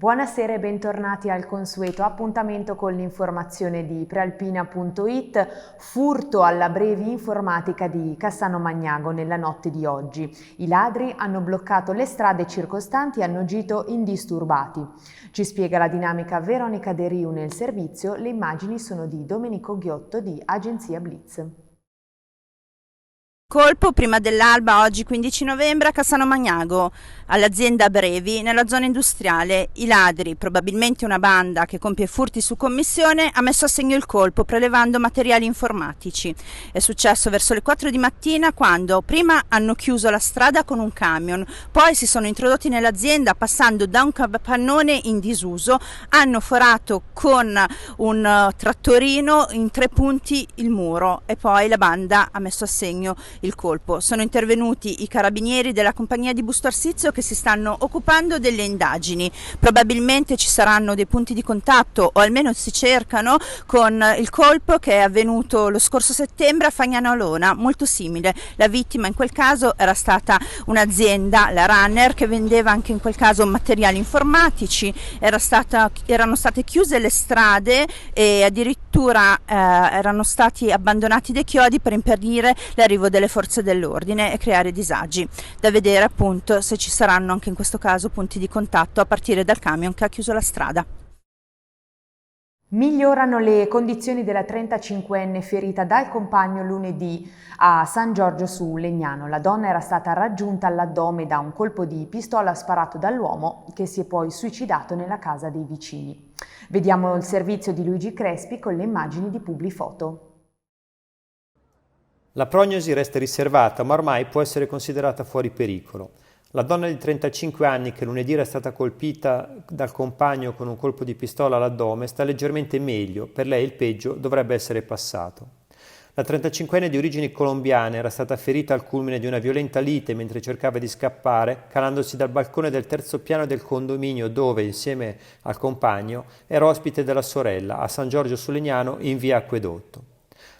Buonasera e bentornati al consueto appuntamento con l'informazione di Prealpina.it. Furto alla Brevi Informatica di Cassano Magnago nella notte di oggi. I ladri hanno bloccato le strade circostanti e hanno agito indisturbati. Ci spiega la dinamica Veronica De Riu nel servizio. Le immagini sono di Domenico Ghiotto di Agenzia Blitz. Colpo prima dell'alba oggi 15 novembre a Cassano Magnago, all'azienda Brevi, nella zona industriale. I ladri, probabilmente una banda che compie furti su commissione, ha messo a segno il colpo prelevando materiali informatici. È successo verso le 4 di mattina quando prima hanno chiuso la strada con un camion, poi si sono introdotti nell'azienda passando da un capannone in disuso, hanno forato con un trattorino in 3 punti il muro e poi la banda ha messo a segno il colpo. Sono intervenuti i carabinieri della compagnia di Busto Arsizio che si stanno occupando delle indagini. Probabilmente ci saranno dei punti di contatto, o almeno si cercano, con il colpo che è avvenuto lo scorso settembre a Fagnano Alona, molto simile. La vittima in quel caso era stata un'azienda, la Runner, che vendeva anche in quel caso materiali informatici. Erano state chiuse le strade e addirittura erano stati abbandonati dei chiodi per impedire l'arrivo delle forze dell'ordine e creare disagi. Da vedere appunto se ci saranno anche in questo caso punti di contatto a partire dal camion che ha chiuso la strada. Migliorano le condizioni della 35enne ferita dal compagno lunedì a San Giorgio su Legnano. La donna era stata raggiunta all'addome da un colpo di pistola sparato dall'uomo che si è poi suicidato nella casa dei vicini. Vediamo il servizio di Luigi Crespi con le immagini di Publifoto. La prognosi resta riservata, ma ormai può essere considerata fuori pericolo. La donna di 35 anni, che lunedì era stata colpita dal compagno con un colpo di pistola all'addome, sta leggermente meglio. Per lei il peggio dovrebbe essere passato. La 35enne di origini colombiane era stata ferita al culmine di una violenta lite mentre cercava di scappare, calandosi dal balcone del 3° piano del condominio dove, insieme al compagno, era ospite della sorella, a San Giorgio su Legnano, in via Acquedotto.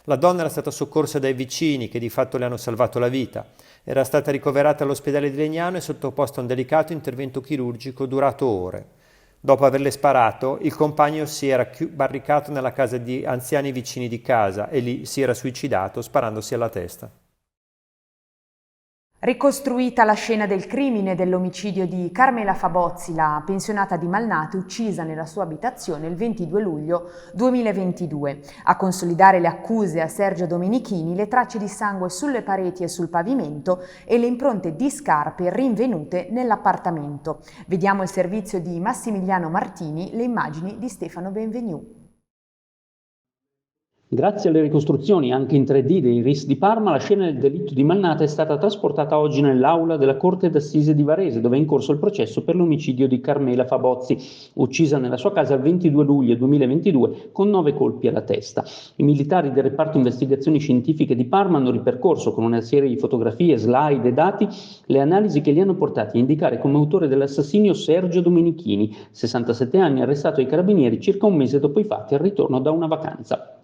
La donna era stata soccorsa dai vicini che di fatto le hanno salvato la vita. Era stata ricoverata all'ospedale di Legnano e sottoposta a un delicato intervento chirurgico durato ore. Dopo averle sparato, il compagno si era barricato nella casa di anziani vicini di casa e lì si era suicidato sparandosi alla testa. Ricostruita la scena del crimine dell'omicidio di Carmela Fabozzi, la pensionata di Malnati uccisa nella sua abitazione il 22 luglio 2022. A consolidare le accuse a Sergio Domenichini le tracce di sangue sulle pareti e sul pavimento e le impronte di scarpe rinvenute nell'appartamento. Vediamo il servizio di Massimiliano Martini, le immagini di Stefano Benvenu. Grazie alle ricostruzioni anche in 3D dei RIS di Parma, la scena del delitto di Malnati è stata trasportata oggi nell'aula della Corte d'Assise di Varese, dove è in corso il processo per l'omicidio di Carmela Fabozzi, uccisa nella sua casa il 22 luglio 2022 con 9 colpi alla testa. I militari del reparto investigazioni scientifiche di Parma hanno ripercorso con una serie di fotografie, slide e dati le analisi che li hanno portati a indicare come autore dell'assassinio Sergio Domenichini, 67 anni, arrestato ai carabinieri circa un mese dopo i fatti al ritorno da una vacanza.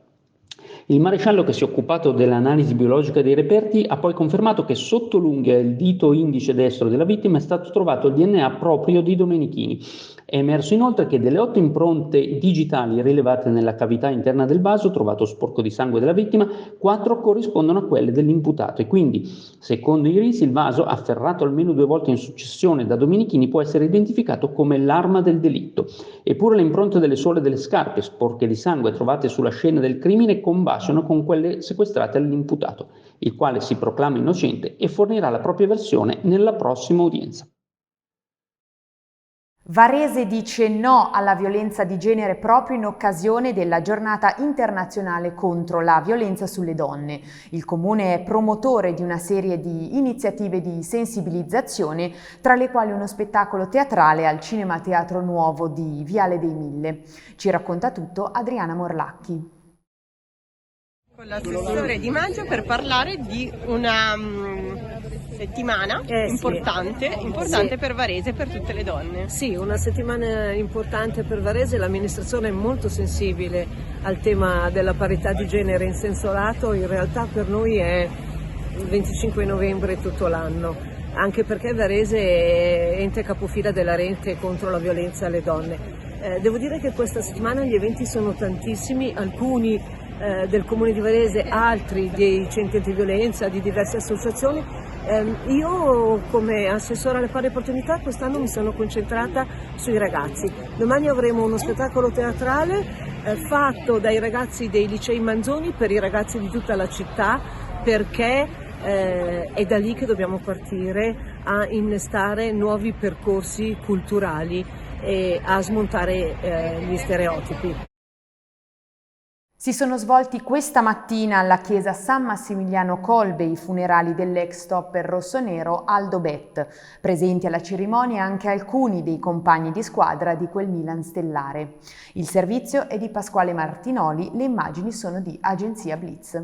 Il maresciallo, che si è occupato dell'analisi biologica dei reperti, ha poi confermato che sotto l'unghia e il dito indice destro della vittima è stato trovato il DNA proprio di Domenichini. È emerso inoltre che delle 8 impronte digitali rilevate nella cavità interna del vaso, trovato sporco di sangue della vittima, 4 corrispondono a quelle dell'imputato e quindi, secondo i RIS, il vaso, afferrato almeno 2 volte in successione da Domenichini, può essere identificato come l'arma del delitto. Eppure le impronte delle suole delle scarpe, sporche di sangue, trovate sulla scena del crimine, combaciano con quelle sequestrate all'imputato, il quale si proclama innocente e fornirà la propria versione nella prossima udienza. Varese dice no alla violenza di genere proprio in occasione della giornata internazionale contro la violenza sulle donne. Il comune è promotore di una serie di iniziative di sensibilizzazione, tra le quali uno spettacolo teatrale al Cinema Teatro Nuovo di Viale dei Mille. Ci racconta tutto Adriana Morlacchi. Con l'assessore Di Maggio per parlare di una settimana importante per Varese e per tutte le donne. Sì, una settimana importante per Varese. L'amministrazione è molto sensibile al tema della parità di genere in senso lato. In realtà per noi è il 25 novembre tutto l'anno. anche perché Varese è ente capofila della rete contro la violenza alle donne. Devo dire che questa settimana gli eventi sono tantissimi, alcuni del Comune di Varese, altri dei centri antiviolenza, di diverse associazioni. Io come assessore alle pari opportunità quest'anno mi sono concentrata sui ragazzi. Domani avremo uno spettacolo teatrale fatto dai ragazzi dei licei Manzoni per i ragazzi di tutta la città, perché è da lì che dobbiamo partire a innestare nuovi percorsi culturali e a smontare gli stereotipi. Si sono svolti questa mattina alla chiesa San Massimiliano Kolbe i funerali dell'ex stopper rossonero Aldo Bet. Presenti alla cerimonia anche alcuni dei compagni di squadra di quel Milan stellare. Il servizio è di Pasquale Martinoli, le immagini sono di Agenzia Blitz.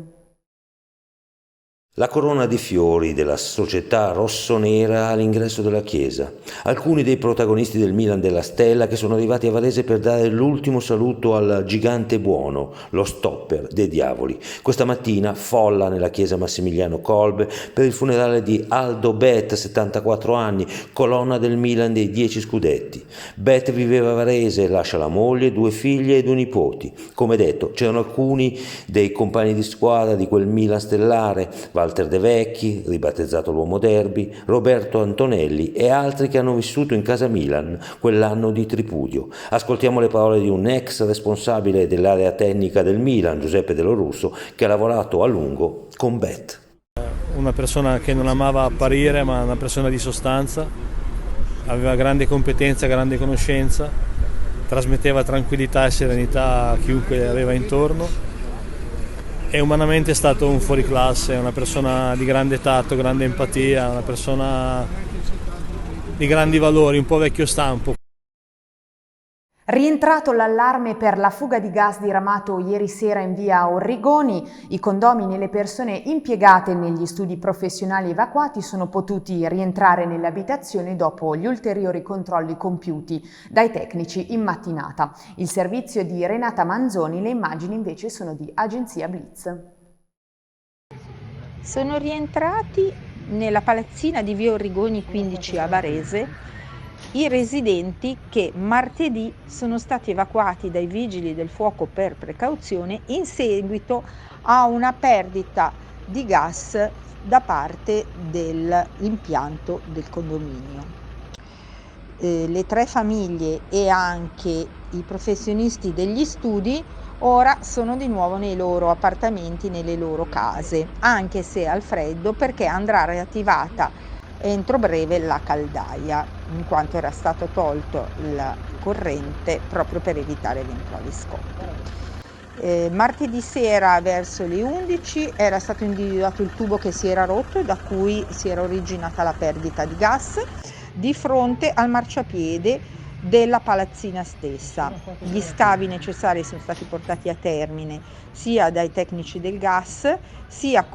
La corona di fiori della società rossonera all'ingresso della chiesa. Alcuni dei protagonisti del Milan della Stella che sono arrivati a Varese per dare l'ultimo saluto al gigante buono, lo stopper dei diavoli. Questa mattina folla nella chiesa Massimiliano Kolbe per il funerale di Aldo Bet, 74 anni, colonna del Milan dei 10 scudetti. Bet viveva a Varese, lascia la moglie, 2 figlie e 2 nipoti. Come detto, c'erano alcuni dei compagni di squadra di quel Milan stellare, Walter De Vecchi, ribattezzato l'Uomo Derby, Roberto Antonelli e altri che hanno vissuto in casa Milan quell'anno di tripudio. Ascoltiamo le parole di un ex responsabile dell'area tecnica del Milan, Giuseppe Dello Russo, che ha lavorato a lungo con Bet. Una persona che non amava apparire, ma una persona di sostanza, aveva grande competenza, grande conoscenza, trasmetteva tranquillità e serenità a chiunque aveva intorno. E umanamente è stato un fuoriclasse, una persona di grande tatto, grande empatia, una persona di grandi valori, un po' vecchio stampo. Rientrato l'allarme per la fuga di gas diramato ieri sera in via Orrigoni, i condomini e le persone impiegate negli studi professionali evacuati sono potuti rientrare nelle abitazioni dopo gli ulteriori controlli compiuti dai tecnici in mattinata. Il servizio è di Renata Manzoni, le immagini invece sono di Agenzia Blitz. Sono rientrati nella palazzina di via Orrigoni 15 a Varese i residenti che martedì sono stati evacuati dai vigili del fuoco per precauzione in seguito a una perdita di gas da parte dell'impianto del condominio. Le 3 famiglie e anche i professionisti degli studi ora sono di nuovo nei loro appartamenti, nelle loro case, anche se al freddo, perché andrà riattivata entro breve la caldaia, in quanto era stato tolto la corrente proprio per evitare eventuali scoppi. Martedì sera verso le 11 era stato individuato il tubo che si era rotto e da cui si era originata la perdita di gas di fronte al marciapiede della palazzina stessa. Gli scavi necessari sono stati portati a termine sia dai tecnici del gas sia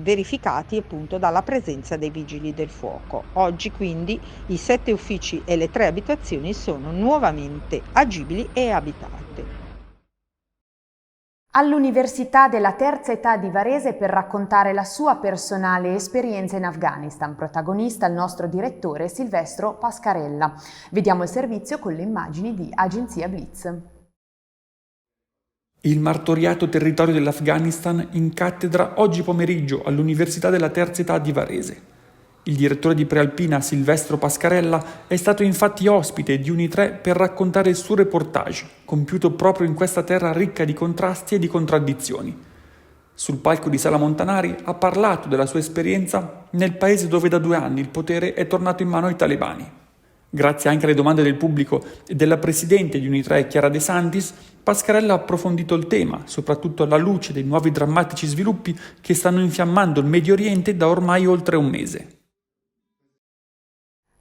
verificati appunto dalla presenza dei vigili del fuoco. Oggi quindi i 7 uffici e le 3 abitazioni sono nuovamente agibili e abitate. All'Università della Terza Età di Varese per raccontare la sua personale esperienza in Afghanistan. Protagonista il nostro direttore Silvestro Pascarella. Vediamo il servizio con le immagini di Agenzia Blitz. Il martoriato territorio dell'Afghanistan in cattedra oggi pomeriggio all'Università della Terza Età di Varese. Il direttore di Prealpina Silvestro Pascarella è stato infatti ospite di Uni3 per raccontare il suo reportage, compiuto proprio in questa terra ricca di contrasti e di contraddizioni. Sul palco di Sala Montanari ha parlato della sua esperienza nel paese dove da 2 anni il potere è tornato in mano ai talebani. Grazie anche alle domande del pubblico e della presidente di Uni3 Chiara De Santis, Pascarella ha approfondito il tema, soprattutto alla luce dei nuovi drammatici sviluppi che stanno infiammando il Medio Oriente da ormai oltre un mese.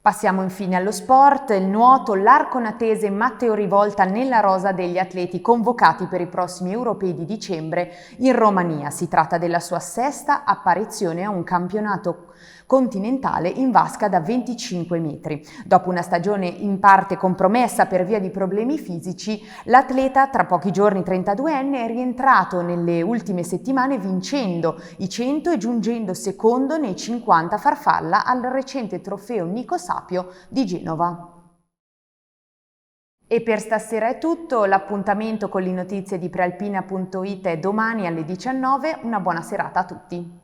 Passiamo infine allo sport, il nuoto, l'arconatese Matteo Rivolta nella rosa degli atleti convocati per i prossimi europei di dicembre in Romania. Si tratta della sua 6ª apparizione a un campionato continentale in vasca da 25 metri. Dopo una stagione in parte compromessa per via di problemi fisici, l'atleta, tra pochi giorni 32enne, è rientrato nelle ultime settimane vincendo i 100 e giungendo secondo nei 50 farfalla al recente trofeo Nico Sapio di Genova. E per stasera è tutto, l'appuntamento con le notizie di prealpina.it è domani alle 19, una buona serata a tutti.